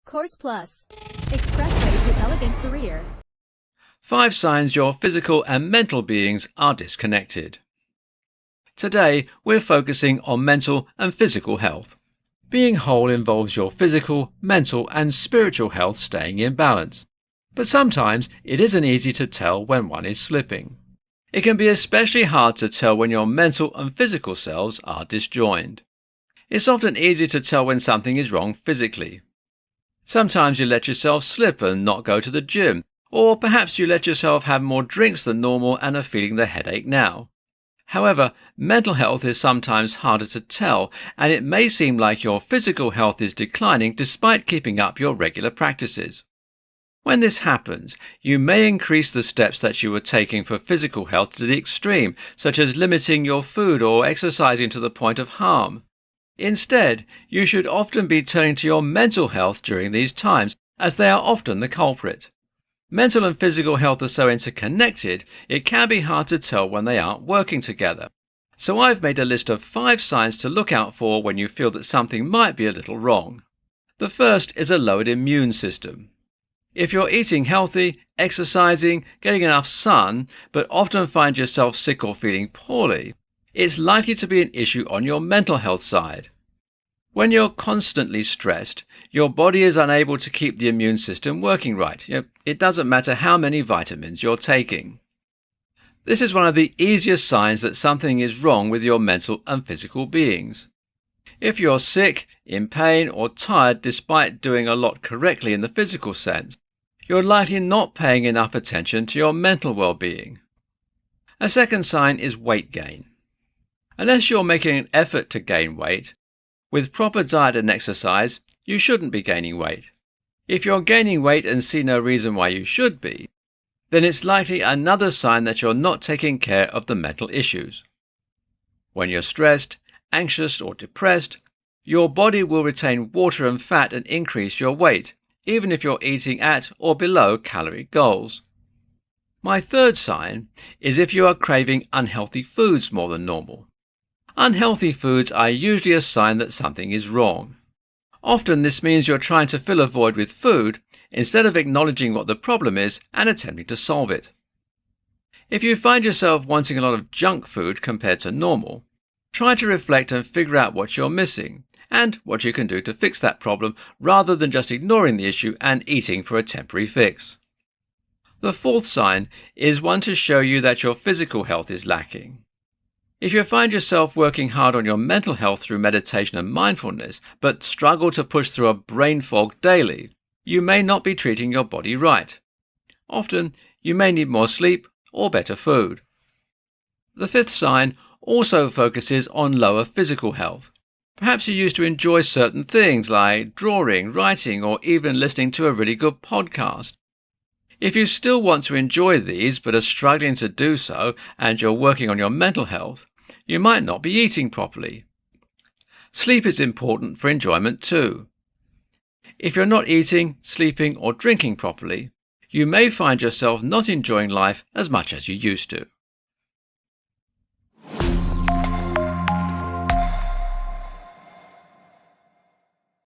Course Plus. Expressway to elegant career. 5 signs your physical and mental beings are disconnected. Today, we're focusing on mental and physical health. Being whole involves your physical, mental and spiritual health staying in balance. But sometimes it isn't easy to tell when one is slipping. It can be especially hard to tell when your mental and physical selves are disjoined. It's often easy to tell when something is wrong physically. Sometimes you let yourself slip and not go to the gym, or perhaps you let yourself have more drinks than normal and are feeling the headache now. However, mental health is sometimes harder to tell, and it may seem like your physical health is declining despite keeping up your regular practices. When this happens, you may increase the steps that you were taking for physical health to the extreme, such as limiting your food or exercising to the point of harm. Instead, you should often be turning to your mental health during these times, as they are often the culprit. Mental and physical health are so interconnected, it can be hard to tell when they aren't working together. So I've made a list of 5 signs to look out for when you feel that something might be a little wrong. The first is a lowered immune system. If you're eating healthy, exercising, getting enough sun, but often find yourself sick or feeling poorly, it's likely to be an issue on your mental health side. When you're constantly stressed, your body is unable to keep the immune system working right. It doesn't matter how many vitamins you're taking. This is one of the easiest signs that something is wrong with your mental and physical beings. If you're sick, in pain, or tired despite doing a lot correctly in the physical sense, you're likely not paying enough attention to your mental well-being. A second sign is weight gain. Unless you're making an effort to gain weight, with proper diet and exercise, you shouldn't be gaining weight. If you're gaining weight and see no reason why you should be, then it's likely another sign that you're not taking care of the mental issues. When you're stressed, anxious or depressed, your body will retain water and fat and increase your weight, even if you're eating at or below calorie goals. My third sign is if you are craving unhealthy foods more than normal. Unhealthy foods are usually a sign that something is wrong. Often this means you're trying to fill a void with food instead of acknowledging what the problem is and attempting to solve it. If you find yourself wanting a lot of junk food compared to normal, try to reflect and figure out what you're missing and what you can do to fix that problem rather than just ignoring the issue and eating for a temporary fix. The fourth sign is one to show you that your physical health is lacking. If you find yourself working hard on your mental health through meditation and mindfulness, but struggle to push through a brain fog daily, you may not be treating your body right. Often, you may need more sleep or better food. The fifth sign also focuses on lower physical health. Perhaps you used to enjoy certain things like drawing, writing, or even listening to a really good podcast. If you still want to enjoy these but are struggling to do so and you're working on your mental health, you might not be eating properly. Sleep is important for enjoyment too. If you're not eating, sleeping or drinking properly, you may find yourself not enjoying life as much as you used to.